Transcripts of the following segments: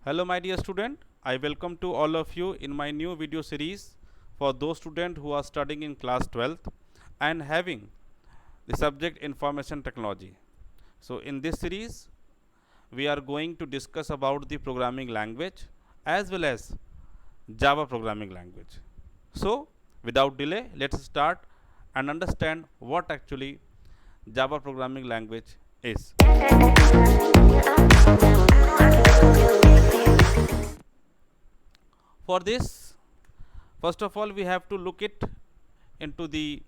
Hello my dear student, I welcome to all of you in my new video series for those students who are studying in class 12th and having the subject information technology. So in this series we are going to discuss about the programming language as well as Java programming language. So without delay, let's start and understand what actually Java programming language is. For this, first of all, we have to look it into the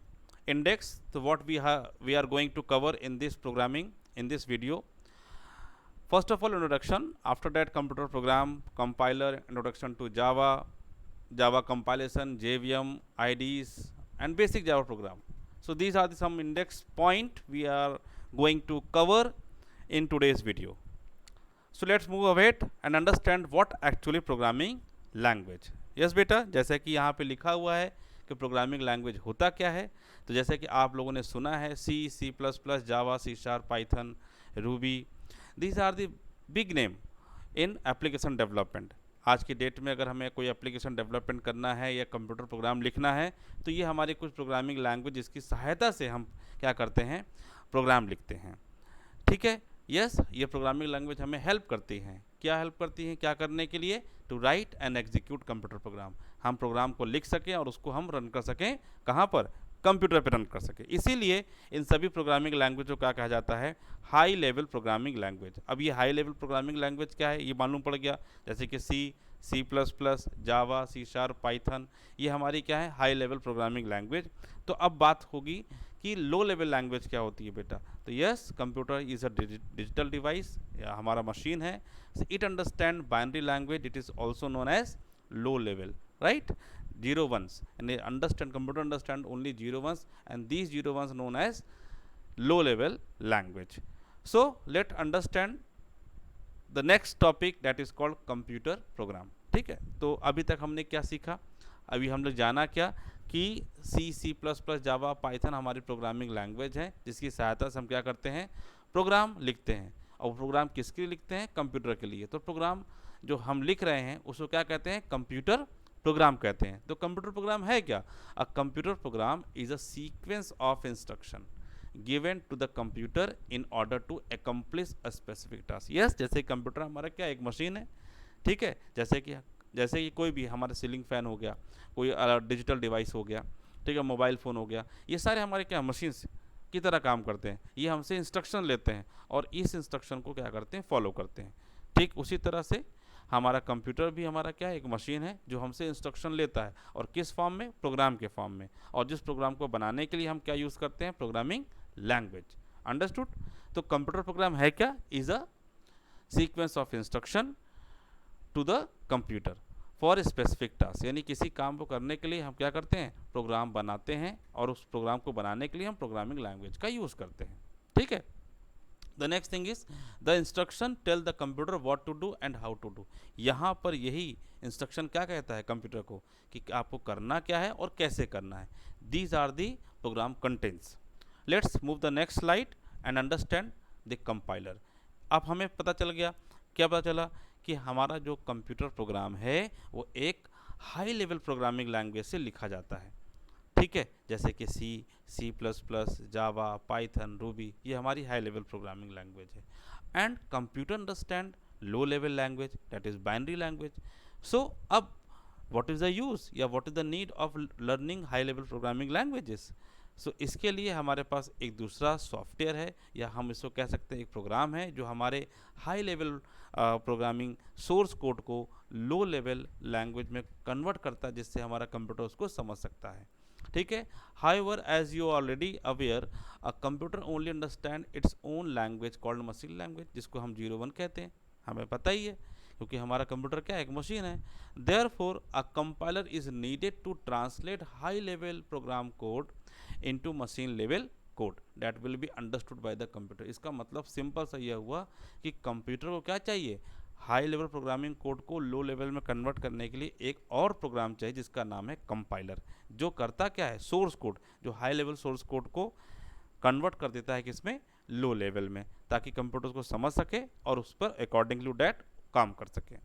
index. So what we are going to cover in this programming in this video. First of all, introduction. After that, computer program, compiler, introduction to Java, Java compilation, JVM, IDEs, and basic Java program. So these are some index point we are going to cover in today's video. So let's move ahead and understand what actually programming language. Yes बेटा, जैसे कि यहाँ पे लिखा हुआ है कि programming language होता क्या है. तो जैसे कि आप लोगों ने सुना है C plus plus, Java, C sharp, Python, Ruby, these are the big name in application development. आज की डेट में अगर हमें कोई एप्लीकेशन डेवलपमेंट करना है या कंप्यूटर प्रोग्राम लिखना है तो ये हमारी कुछ प्रोग्रामिंग लैंग्वेज जिसकी सहायता से हम क्या करते हैं, प्रोग्राम लिखते हैं. ठीक है. यस, ये प्रोग्रामिंग लैंग्वेज हमें हेल्प करती हैं. क्या हेल्प करती हैं, क्या करने के लिए? To write and execute computer program. हम प्रोग्राम को लिख सकें और उसको हम रन कर सकें. कहाँ पर? कंप्यूटर पर रन कर सकें. इसीलिए इन सभी प्रोग्रामिंग लैंग्वेज को क्या कहा जाता है? High level programming language. अब ये हाई लेवल प्रोग्रामिंग लैंग्वेज क्या है ये मालूम पड़ गया. जैसे कि C plus plus, Java, C sharp, Python, ये हमारी क्या है? High level programming language. तो अब बात होगी कि लो लेवल लैंग्वेज क्या होती है बेटा. तो yes, computer is a digital device, या हमारा मशीन है. It understand binary language, it is also known as low level, right. Zero ones, and understand computer understand only zero ones, and these zero ones known as low level language. So let understand the next topic that is called computer program. ठीक है. तो अभी तक हमने क्या सीखा? अभी हम लोग जाना क्या कि C plus plus, Java, Python हमारी प्रोग्रामिंग लैंग्वेज है जिसकी सहायता से हम क्या करते हैं, प्रोग्राम लिखते हैं. और प्रोग्राम किसके लिए लिखते हैं? कंप्यूटर के लिए. तो प्रोग्राम जो हम लिख रहे हैं उसको क्या कहते हैं? कंप्यूटर प्रोग्राम कहते हैं. तो कंप्यूटर प्रोग्राम है क्या? A computer program is a sequence of instruction given to the computer in order to accomplish a specific task. Yes, जैसे कंप्यूटर हमारा क्या एक मशीन है. ठीक है. जैसे कि कोई भी हमारा सीलिंग फैन हो गया, कोई डिजिटल डिवाइस हो गया, ठीक है, मोबाइल फ़ोन हो गया, ये सारे हमारे क्या मशीन की तरह काम करते हैं. ये हमसे इंस्ट्रक्शन लेते हैं और इस इंस्ट्रक्शन को क्या करते हैं, फॉलो करते हैं. ठीक उसी तरह से हमारा कंप्यूटर भी हमारा क्या है, एक मशीन है जो हमसे इंस्ट्रक्शन लेता है. और किस फॉर्म में? प्रोग्राम के फॉर्म में. और जिस प्रोग्राम को बनाने के लिए हम क्या यूज़ करते हैं? Programming language. अंडरस्टूड. तो कंप्यूटर प्रोग्राम है क्या? Is a sequence of instruction to the computer for specific task. यानी किसी काम को करने के लिए हम क्या करते हैं? प्रोग्राम बनाते हैं और उस प्रोग्राम को बनाने के लिए हम प्रोग्रामिंग लैंग्वेज का यूज़ करते हैं. ठीक है. The next thing is the instruction tell the computer what to do and how to do. यहाँ पर यही इंस्ट्रक्शन क्या कहता है कंप्यूटर को कि आपको करना क्या है और कैसे करना है. These are the program contents. Let's move the next slide and understand the compiler. अब हमें पता चल गया, क्या पता चला कि हमारा जो कंप्यूटर प्रोग्राम है वो एक हाई लेवल प्रोग्रामिंग लैंग्वेज से लिखा जाता है. ठीक है. जैसे कि C plus plus, Java, Python, Ruby, ये हमारी हाई लेवल प्रोग्रामिंग लैंग्वेज है. And computer understand low level language, that is binary language. So अब व्हाट इज़ द यूज़ या what is the need of learning high level programming languages. So इसके लिए हमारे पास एक दूसरा सॉफ्टवेयर है, या हम इसको कह सकते हैं एक प्रोग्राम है जो हमारे high level programming source code को लो लेवल लैंग्वेज में कन्वर्ट करता है, जिससे हमारा कंप्यूटर उसको समझ सकता है. ठीक है. However, as you already aware, a computer only understand its own language called machine language, जिसको हम 01 कहते हैं. हमें पता ही है क्योंकि हमारा कंप्यूटर क्या है, एक मशीन है. Therefore a compiler is needed to translate high level program code into machine level code that will be understood by the computer. इसका मतलब सिंपल सा यह हुआ कि कंप्यूटर को क्या चाहिए, हाई लेवल प्रोग्रामिंग कोड को लो लेवल में कन्वर्ट करने के लिए एक और प्रोग्राम चाहिए जिसका नाम है कंपाइलर, जो करता क्या है, सोर्स कोड, जो हाई लेवल सोर्स कोड को कन्वर्ट कर देता है किसमें, लो लेवल में, ताकि कंप्यूटर को समझ सके और उस पर अकॉर्डिंग टू डैट काम कर सके.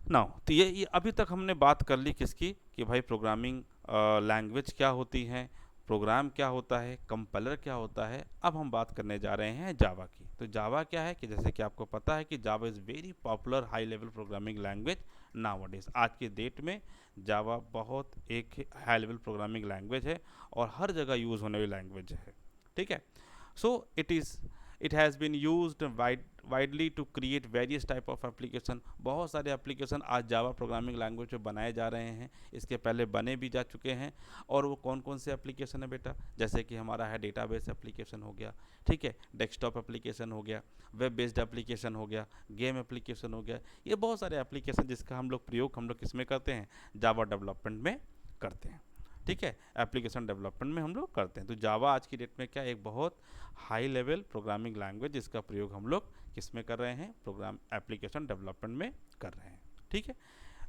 नाउ तो ये अभी तक हमने बात कर ली किसकी, कि भाई प्रोग्रामिंग लैंग्वेज क्या होती हैं, प्रोग्राम क्या होता है, कंपाइलर क्या होता है। अब हम बात करने जा रहे हैं जावा की। तो जावा क्या है, कि जैसे कि आपको पता है कि जावा is very popular high level programming language nowadays. आज की डेट में जावा बहुत एक हाई लेवल प्रोग्रामिंग लैंग्वेज है और हर जगह यूज़ होने वाली लैंग्वेज है। ठीक है। So it has been used widely to create various type of application. बहुत सारे एप्लीकेशन आज जावा प्रोग्रामिंग लैंग्वेज में बनाए जा रहे हैं, इसके पहले बने भी जा चुके हैं। और वो कौन कौन से एप्लीकेशन है बेटा, जैसे कि हमारा है डेटाबेस एप्लीकेशन हो गया, ठीक है, डेस्कटॉप एप्लीकेशन हो गया, वेब बेस्ड एप्लीकेशन हो गया, गेम एप्लीकेशन हो गया। ये बहुत सारे एप्लीकेशन जिसका हम लोग प्रयोग हम लोग किसमें करते हैं, जावा डेवलपमेंट में करते हैं। ठीक है, एप्लीकेशन डेवलपमेंट में हम लोग करते हैं। तो जावा आज की डेट में क्या एक बहुत हाई लेवल प्रोग्रामिंग लैंग्वेज जिसका प्रयोग हम लोग किस में कर रहे हैं, प्रोग्राम एप्लीकेशन डेवलपमेंट में कर रहे हैं। ठीक है,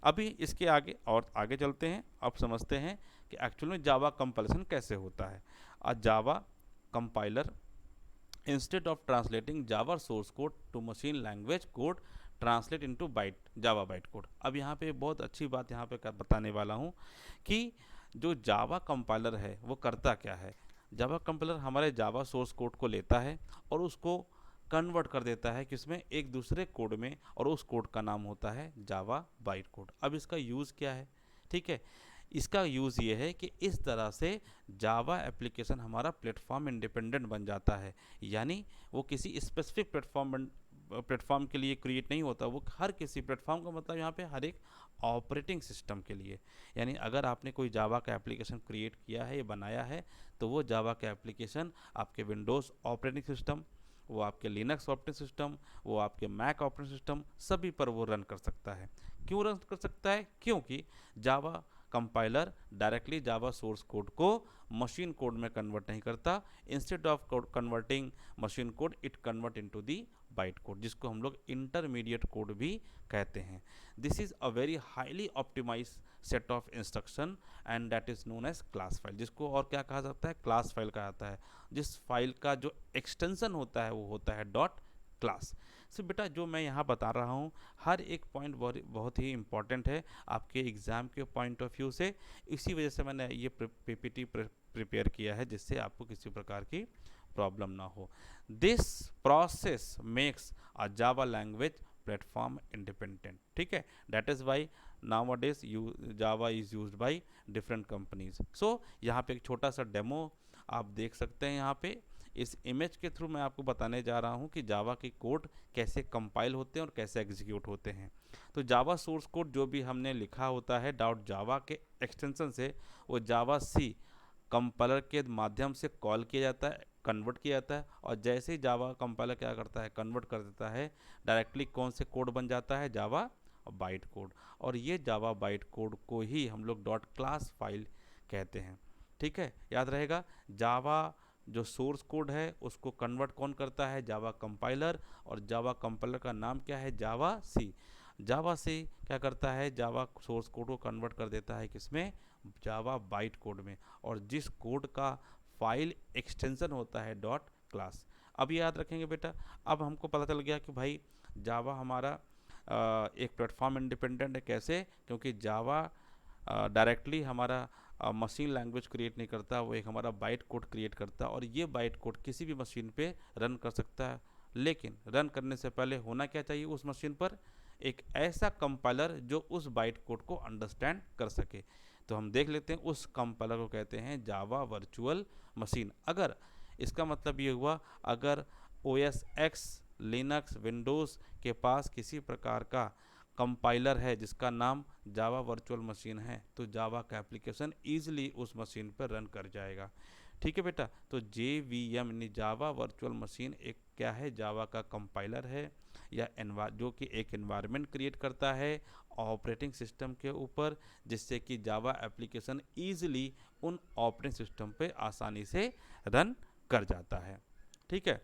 अभी इसके आगे और आगे चलते हैं। अब समझते हैं कि एक्चुअल में जावा कंपाइलेशन कैसे होता है। Java compiler instead of translating Java source code to machine language code translate into byte Java byte code. अब यहाँ पे बहुत अच्छी बात यहाँ पे बताने वाला हूँ कि जो जावा कंपाइलर है वो करता क्या है। जावा कंपाइलर हमारे जावा सोर्स कोड को लेता है और उसको कन्वर्ट कर देता है किसमें, एक दूसरे कोड में, और उस कोड का नाम होता है जावा बाइट कोड। अब इसका यूज़ क्या है, ठीक है, इसका यूज़ ये है कि इस तरह से जावा एप्लीकेशन हमारा प्लेटफॉर्म इंडिपेंडेंट बन जाता है। यानी वो किसी स्पेसिफिक प्लेटफॉर्म के लिए क्रिएट नहीं होता, वो हर किसी प्लेटफॉर्म का मतलब यहाँ पे हर एक ऑपरेटिंग सिस्टम के लिए। यानी अगर आपने कोई जावा का एप्लीकेशन क्रिएट किया है, बनाया है, तो वो जावा का एप्लीकेशन आपके विंडोज़ ऑपरेटिंग सिस्टम, वो आपके लिनक्स ऑपरेटिंग सिस्टम, वो आपके मैक ऑपरेटिंग सिस्टम, सभी पर वो रन कर सकता है। क्यों रन कर सकता है, क्योंकि Java compiler directly Java source code को मशीन कोड में कन्वर्ट नहीं करता। Instead of converting machine code it convert into the byte code, जिसको हम लोग इंटरमीडिएट कोड भी कहते हैं। This is a very highly optimize set of instruction and that is known as class file, जिसको और क्या कहा जाता है, क्लास फाइल कहा जाता है। जिस फाइल का जो एक्सटेंशन होता है वो होता है डॉट क्लास। सो बेटा जो मैं यहाँ बता रहा हूँ हर एक पॉइंट बहुत ही इंपॉर्टेंट है आपके एग्ज़ाम के पॉइंट ऑफ व्यू से। इसी वजह से मैंने ये पीपीटी प्रिपेयर किया है, जिससे आपको किसी प्रकार की प्रॉब्लम ना हो। This process makes a Java language platform independent. ठीक है, that is why nowadays Java is used by different companies. So यहाँ पे एक छोटा सा डेमो आप देख सकते हैं। यहाँ पे इस इमेज के थ्रू मैं आपको बताने जा रहा हूँ कि जावा के कोड कैसे कंपाइल होते हैं और कैसे एग्जीक्यूट होते हैं। तो जावा सोर्स कोड जो भी हमने लिखा होता है डॉट जावा के एक्सटेंशन से, वो जावा सी कंपाइलर के माध्यम से कॉल किया जाता है, कन्वर्ट किया जाता है, और जैसे ही जावा कंपाइलर क्या करता है, कन्वर्ट कर देता है, डायरेक्टली कौन से कोड बन जाता है, जावा बाइट कोड। और ये जावा बाइट कोड को ही हम लोग डॉट क्लास फाइल कहते हैं। ठीक है, याद रहेगा, जावा जो सोर्स कोड है उसको कन्वर्ट कौन करता है, जावा कंपाइलर, और जावा कंपाइलर का नाम क्या है, जावा सी। जावा सी क्या करता है, जावा सोर्स कोड को कन्वर्ट कर देता है किसमें, जावा बाइट कोड में, और जिस कोड का फाइल एक्सटेंशन होता है डॉट क्लास। अब याद रखेंगे बेटा, अब हमको पता चल गया कि भाई जावा हमारा एक प्लेटफॉर्म इंडिपेंडेंट है। कैसे, क्योंकि जावा डायरेक्टली हमारा मशीन लैंग्वेज क्रिएट नहीं करता, वो एक हमारा बाइट कोड क्रिएट करता है, और ये बाइट कोड किसी भी मशीन पे रन कर सकता है। लेकिन रन करने से पहले होना क्या चाहिए उस मशीन पर, एक ऐसा कंपाइलर जो उस बाइट कोड को अंडरस्टैंड कर सके। तो हम देख लेते हैं, उस कंपाइलर को कहते हैं जावा वर्चुअल मशीन। अगर इसका मतलब ये हुआ, अगर OS X लिनक्स विंडोज़ के पास किसी प्रकार का कंपाइलर है जिसका नाम जावा वर्चुअल मशीन है, तो जावा का एप्लीकेशन ईजिली उस मशीन पर रन कर जाएगा। ठीक है बेटा, तो JVM यानी जावा वर्चुअल मशीन एक क्या है, जावा का कंपाइलर है, या जो कि एक एनवायरनमेंट क्रिएट करता है ऑपरेटिंग सिस्टम के ऊपर, जिससे कि जावा एप्लीकेशन ईजिली उन ऑपरेटिंग सिस्टम पे आसानी से रन कर जाता है। ठीक है,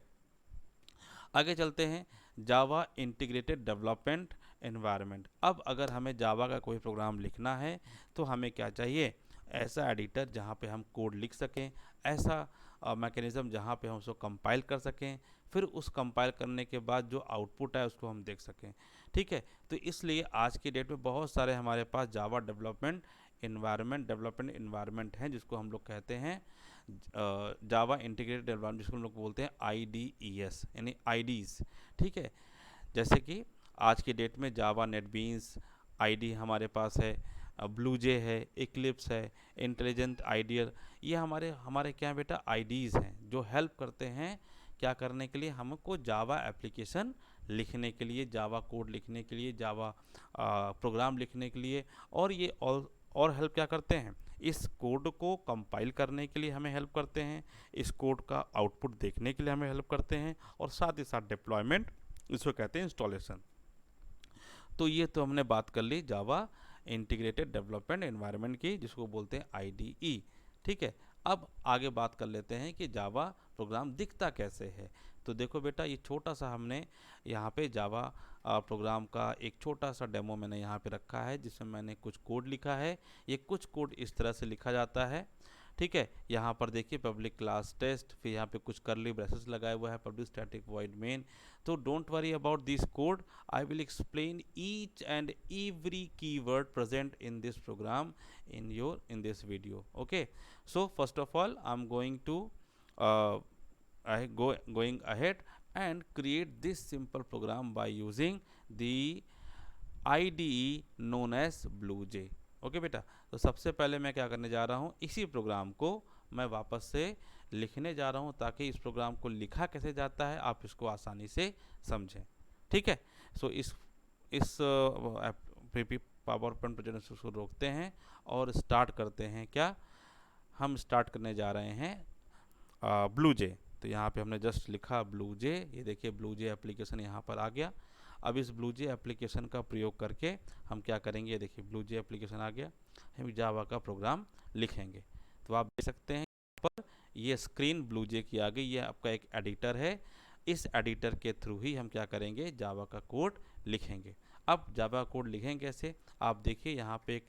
आगे चलते हैं, जावा इंटीग्रेटेड डेवलपमेंट एनवायरनमेंट। अब अगर हमें जावा का कोई प्रोग्राम लिखना है तो हमें क्या चाहिए, ऐसा एडिटर जहाँ पे हम कोड लिख सकें, ऐसा मैकेनिज़्म जहाँ पे हम उसको कंपाइल कर सकें, फिर उस कंपाइल करने के बाद जो आउटपुट है उसको हम देख सकें। ठीक है। तो इसलिए आज की डेट में बहुत सारे हमारे पास जावा डेवलपमेंट इन्वायरमेंट हैं, जिसको हम लोग कहते हैं जावा इंटीग्रेटेड डेवलपमेंट, जिसको हम लोग बोलते हैं IDES, यानी आईडीज। ठीक है। जैसे कि आज की डेट में जावा नेटबीन्स आईडी हमारे पास है, ब्लूजे है, इक्लिप्स है, इंटेलिजेंट आइडियल, ये हमारे हमारे क्या है बेटा, आईडीज़ हैं जो हेल्प करते हैं क्या करने के लिए, हमको जावा एप्लीकेशन लिखने के लिए, जावा कोड लिखने के लिए, जावा प्रोग्राम लिखने के लिए। और ये और हेल्प क्या करते हैं, इस कोड को कंपाइल करने के लिए हमें हेल्प करते हैं, इस कोड का आउटपुट देखने के लिए हमें हेल्प करते हैं, और साथ ही साथ डिप्लॉयमेंट, इसको कहते हैं इंस्टॉलेशन। तो ये तो हमने बात कर ली जावा इंटीग्रेटेड डेवलपमेंट एनवायरनमेंट की, जिसको बोलते हैं IDE। ठीक है। अब आगे बात कर लेते हैं कि जावा प्रोग्राम दिखता कैसे है। तो देखो बेटा, ये छोटा सा हमने यहाँ पे जावा प्रोग्राम का एक छोटा सा डेमो मैंने यहाँ पे रखा है, जिसमें मैंने कुछ कोड लिखा है। ये कुछ कोड इस तरह से लिखा जाता है। ठीक है। यहाँ पर देखिए पब्लिक क्लास टेस्ट, फिर यहाँ पे कुछ करली ब्रेसेस लगाया हुआ है, पब्लिक स्टैटिक वॉइड मेन। तो don't worry about this code, I will explain each and every keyword present in this program in this video. Okay. So first of all, I'm going to going ahead and create this simple program by using the IDE known as BlueJ. Okay बेटा, तो सबसे पहले मैं क्या करने जा रहा हूँ, इसी प्रोग्राम को मैं वापस से लिखने जा रहा हूँ, ताकि इस प्रोग्राम को लिखा कैसे जाता है आप इसको आसानी से समझें। ठीक है। सो इस पावर पॉइंट प्रेजेंटेशन को रोकते हैं और स्टार्ट करते हैं। क्या हम स्टार्ट करने जा रहे हैं, ब्लूजे। तो यहाँ पे हमने जस्ट लिखा ब्लूजे, ये देखिए ब्लूजे एप्लीकेशन यहाँ पर आ गया। अब इस ब्लूजे एप्लीकेशन का प्रयोग करके हम क्या करेंगे, देखिए ब्लूजे एप्लीकेशन आ गया, हम जावा का प्रोग्राम लिखेंगे। तो आप देख सकते हैं पर ये स्क्रीन ब्लूजे की आ गई, ये आपका एक एडिटर है। इस एडिटर के थ्रू ही हम क्या करेंगे, जावा का कोड लिखेंगे। अब जावा कोड लिखेंगे कैसे, आप देखिए यहाँ पे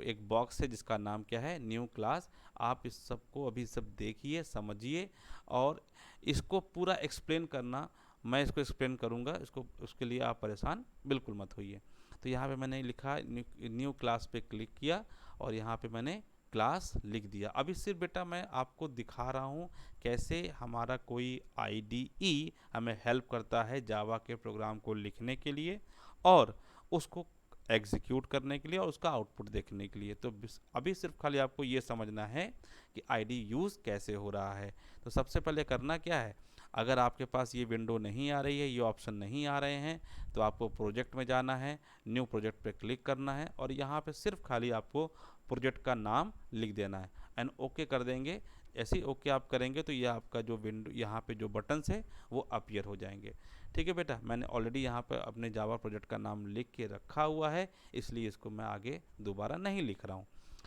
एक बॉक्स है जिसका नाम क्या है, न्यू क्लास। आप इस सब को अभी सब देखिए, समझिए, और इसको पूरा एक्सप्लेन करना, मैं इसको एक्सप्लेन करूँगा, इसको उसके लिए आप परेशान बिल्कुल मत होइए। तो यहाँ पे मैंने लिखा न्यू क्लास पे क्लिक किया और यहाँ पे मैंने क्लास लिख दिया। अभी सिर्फ बेटा मैं आपको दिखा रहा हूँ कैसे हमारा कोई IDE हमें हेल्प करता है जावा के प्रोग्राम को लिखने के लिए और उसको एग्जीक्यूट करने के लिए और उसका आउटपुट देखने के लिए। तो अभी सिर्फ खाली आपको ये समझना है कि IDE यूज़ कैसे हो रहा है। तो सबसे पहले करना क्या है, अगर आपके पास ये विंडो नहीं आ रही है, ये ऑप्शन नहीं आ रहे हैं, तो आपको प्रोजेक्ट में जाना है, न्यू प्रोजेक्ट पे क्लिक करना है और यहाँ पे सिर्फ खाली आपको प्रोजेक्ट का नाम लिख देना है एंड ओके कर देंगे। ऐसे ही ओके आप करेंगे तो ये आपका जो विंडो यहाँ पे जो बटन्स है वो अपीयर हो जाएंगे। ठीक है बेटा, मैंने ऑलरेडी यहाँ पे अपने जावा प्रोजेक्ट का नाम लिख के रखा हुआ है, इसलिए इसको मैं आगे दोबारा नहीं लिख रहा हूँ।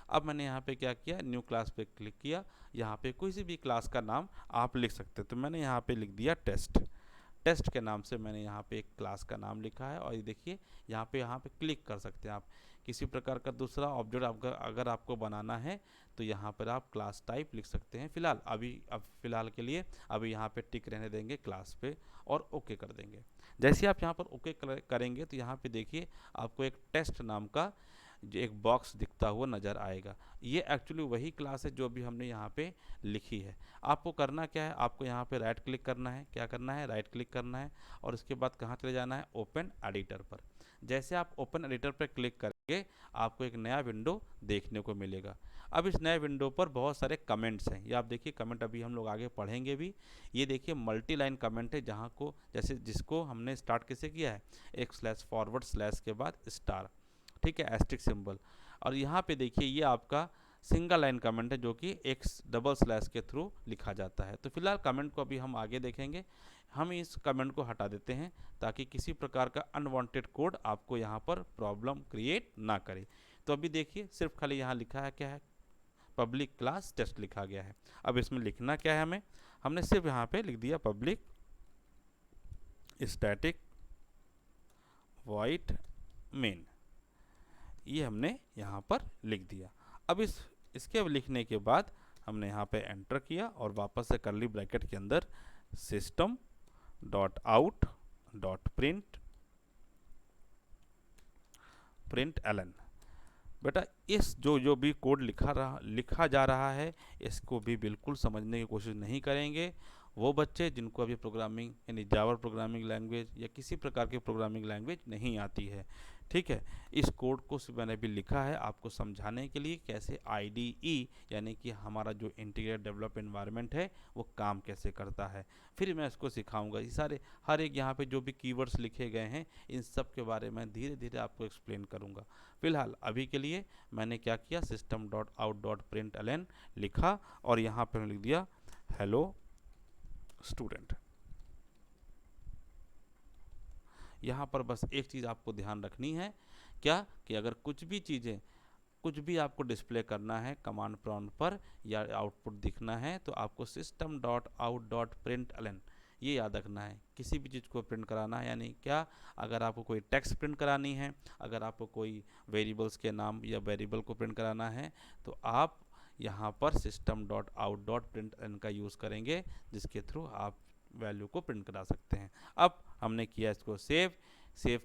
अब मैंने यहाँ पे क्या किया, न्यू क्लास पे क्लिक किया, यहाँ पे कोई सी भी क्लास का नाम आप लिख सकते हैं। तो मैंने यहाँ पे लिख दिया टेस्ट। टेस्ट के नाम से मैंने यहाँ पे एक क्लास का नाम लिखा है और ये देखिए यहाँ पे क्लिक कर सकते हैं आप। किसी प्रकार का दूसरा ऑब्जेक्ट अगर आपको बनाना है तो यहाँ पर आप क्लास टाइप लिख सकते हैं। फिलहाल अब फिलहाल के लिए अभी यहाँ पे टिक रहने देंगे क्लास पे और ओके कर देंगे। जैसे आप यहाँ पर ओके करेंगे तो यहाँ पे देखिए आपको एक टेस्ट नाम का जो एक बॉक्स दिखता हुआ नज़र आएगा। ये एक्चुअली वही क्लास है जो अभी हमने यहाँ पे लिखी है। आपको करना क्या है, आपको यहाँ पे राइट क्लिक करना है। क्या करना है, राइट क्लिक करना है और उसके बाद कहाँ चले जाना है, ओपन एडिटर पर। जैसे आप ओपन एडिटर पर क्लिक करेंगे आपको एक नया विंडो देखने को मिलेगा। अब इस नए विंडो पर बहुत सारे कमेंट्स हैं, ये आप देखिए कमेंट अभी हम लोग आगे पढ़ेंगे भी। ये देखिए मल्टी लाइन कमेंट है, जहाँ को जैसे जिसको हमने स्टार्ट कैसे किया है, एक स्लैश फॉरवर्ड स्लैश के बाद स्टार, ठीक है, एस्ट्रिक सिंबल। और यहाँ पे देखिए ये आपका सिंगल लाइन कमेंट है जो कि एक डबल स्लैश के थ्रू लिखा जाता है। तो फिलहाल कमेंट को अभी हम आगे देखेंगे, हम इस कमेंट को हटा देते हैं ताकि किसी प्रकार का अनवांटेड कोड आपको यहाँ पर प्रॉब्लम क्रिएट ना करे। तो अभी देखिए सिर्फ खाली यहाँ लिखा है क्या है, पब्लिक क्लास टेस्ट लिखा गया है। अब इसमें लिखना क्या है हमें, हमने सिर्फ यहाँ पे लिख दिया पब्लिक स्टैटिक वॉइड मेन, ये हमने यहाँ पर लिख दिया। अब इसके लिखने के बाद हमने यहाँ पे एंटर किया और वापस से कर्ली ब्रैकेट के अंदर system.out.println प्रिंट एलन। बेटा इस जो भी कोड लिखा जा रहा है, इसको भी बिल्कुल समझने की कोशिश नहीं करेंगे वो बच्चे जिनको अभी प्रोग्रामिंग यानी जावा प्रोग्रामिंग लैंग्वेज या किसी प्रकार की प्रोग्रामिंग लैंग्वेज नहीं आती है। ठीक है, इस कोड को मैंने भी लिखा है आपको समझाने के लिए कैसे IDE यानी कि हमारा जो इंटीग्रेटेड डेवलप एनवायरनमेंट है वो काम कैसे करता है। फिर मैं इसको सिखाऊंगा। ये सारे हर एक यहाँ पे जो भी कीवर्ड्स लिखे गए हैं इन सब के बारे में धीरे धीरे आपको एक्सप्लेन करूँगा। फिलहाल अभी के लिए मैंने क्या किया, system.out.println लिखा और यहाँ पर लिख दिया हेलो स्टूडेंट। यहाँ पर बस एक चीज़ आपको ध्यान रखनी है, क्या कि अगर कुछ भी आपको डिस्प्ले करना है कमांड प्रॉम्प्ट पर या आउटपुट दिखना है तो आपको system.out.println ये याद रखना है। किसी भी चीज़ को प्रिंट कराना है यानी क्या, अगर आपको कोई टेक्स्ट प्रिंट करानी है, अगर आपको कोई वेरिएबल्स के नाम या वेरिएबल को प्रिंट कराना है तो आप यहाँ पर system.out.println का यूज़ करेंगे जिसके थ्रू आप वैल्यू को प्रिंट करा सकते हैं। अब हमने किया इसको सेव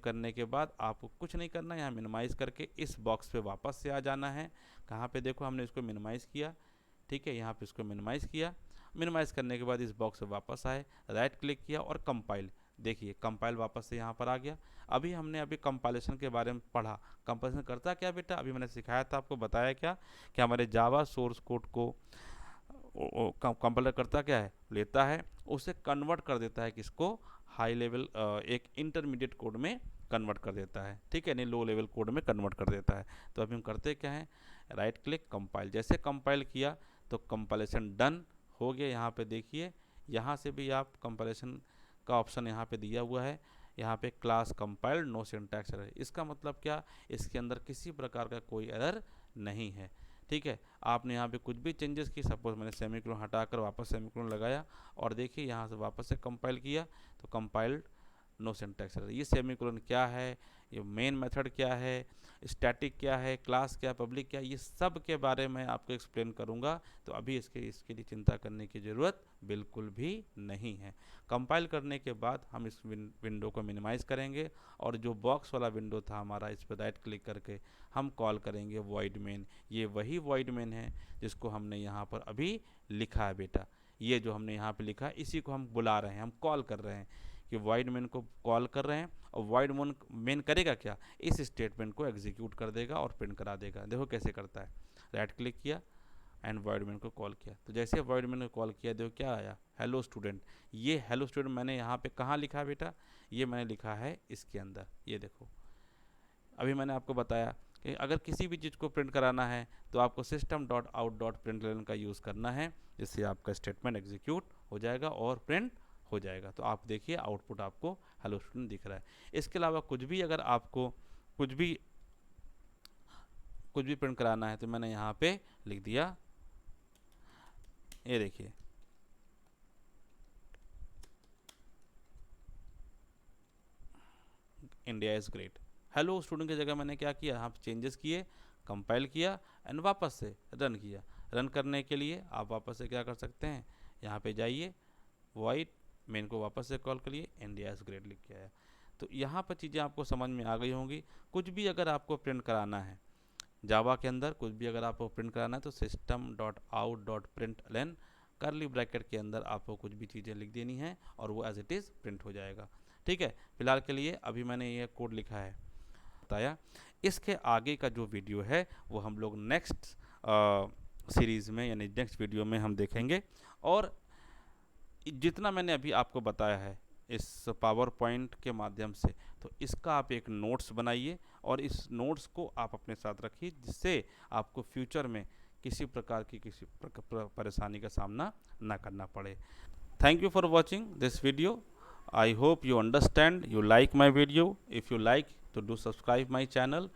करने के बाद आपको कुछ नहीं करना, यहाँ मिनिमाइज़ करके इस बॉक्स पे वापस से आ जाना है। कहाँ पे देखो हमने इसको मिनिमाइज़ किया, ठीक है, यहाँ पे इसको मिनिमाइज़ किया। मिनिमाइज़ करने के बाद इस बॉक्स से वापस आए, राइट क्लिक किया और कंपाइल। देखिए कंपाइल वापस से यहाँ पर आ गया। अभी कंपाइलेशन के बारे में पढ़ा। कंपाइलेशन करता क्या बेटा, अभी मैंने सिखाया था आपको, बताया क्या कि हमारे जावा सोर्स कोड को कंपाइलर करता क्या है, लेता है उसे कन्वर्ट कर देता है किसको, हाई लेवल एक इंटरमीडिएट कोड में कन्वर्ट कर देता है। ठीक है, नहीं लो लेवल कोड में कन्वर्ट कर देता है। तो अभी हम करते क्या है, राइट क्लिक कंपाइल। जैसे कंपाइल किया तो कंपाइलेशन डन हो गया। यहाँ पे देखिए, यहाँ से भी आप कंपाइलेशन का ऑप्शन यहाँ पे दिया हुआ है। यहाँ पे class compiled no syntax error, इसका मतलब क्या, इसके अंदर किसी प्रकार का कोई एरर नहीं है। ठीक है, आपने यहाँ पे कुछ भी चेंजेस की, सपोज मैंने सेमीकोलन हटाकर वापस सेमीकोलन लगाया और देखिए यहाँ से वापस से कंपाइल किया तो कंपाइल्ड नो सिंटैक्स एरर। ये सेमीकोलन क्या है, ये मेन मेथड क्या है, स्टैटिक क्या है, क्लास क्या, पब्लिक क्या, ये सब के बारे में आपको एक्सप्लेन करूँगा। तो अभी इसके लिए चिंता करने की ज़रूरत बिल्कुल भी नहीं है। कंपाइल करने के बाद हम इस विंडो को मिनिमाइज़ करेंगे और जो बॉक्स वाला विंडो था हमारा, इस पर राइट क्लिक करके हम कॉल करेंगे वॉइड मेन। ये वही वॉइड मेन है जिसको हमने यहाँ पर अभी लिखा है बेटा। ये जो हमने यहाँ पे लिखा है इसी को हम बुला रहे हैं, हम कॉल कर रहे हैं कि वॉइड मेन को कॉल कर रहे हैं। और वॉइड मेन करेगा क्या, इस स्टेटमेंट को एग्जीक्यूट कर देगा और प्रिंट करा देगा। देखो कैसे करता है, राइट क्लिक किया एंड वॉइड मेन को कॉल किया। तो जैसे वॉइड मेन को कॉल किया देखो क्या आया, हेलो स्टूडेंट। ये हेलो स्टूडेंट मैंने यहाँ पे कहाँ लिखा है बेटा, ये मैंने लिखा है इसके अंदर। ये देखो अभी मैंने आपको बताया कि अगर किसी भी चीज़ को प्रिंट कराना है तो आपको system.out.println का यूज़ करना है, जिससे आपका स्टेटमेंट एग्जीक्यूट हो जाएगा और प्रिंट हो जाएगा। तो आप देखिए आउटपुट आपको हेलो स्टूडेंट दिख रहा है। इसके अलावा कुछ भी अगर आपको कुछ भी प्रिंट कराना है तो मैंने यहाँ पे लिख दिया, ये देखिए India is great. Hello student की जगह मैंने क्या किया, यहाँ पे चेंजेस किए, कंपाइल किया एंड वापस से रन किया। रन करने के लिए आप वापस से क्या कर सकते हैं, यहाँ पे जाइए, वॉइड मेन को वापस से कॉल करिए, इंडिया इज़ ग्रेट लिख के आया। तो यहाँ पर चीज़ें आपको समझ में आ गई होंगी। कुछ भी अगर आपको प्रिंट कराना है जावा के अंदर, कुछ भी अगर आपको प्रिंट कराना है तो system.out.println कर्ली ब्रैकेट के अंदर आपको कुछ भी चीज़ें लिख देनी है और वो एज इट इज़ प्रिंट हो जाएगा। ठीक है, फिलहाल के लिए अभी मैंने ये कोड लिखा है बताया। इसके आगे का जो वीडियो है वो हम लोग नेक्स्ट सीरीज़ में यानी नेक्स्ट वीडियो में हम देखेंगे। और जितना मैंने अभी आपको बताया है इस पावर पॉइंट के माध्यम से, तो इसका आप एक नोट्स बनाइए और इस नोट्स को आप अपने साथ रखिए, जिससे आपको फ्यूचर में किसी प्रकार की परेशानी का सामना ना करना पड़े। Thank you for watching this video. I hope you understand, you like my video. If you like to do subscribe my channel,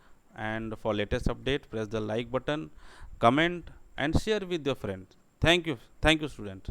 and for latest update press the like button, comment and share with your friends. Thank you student.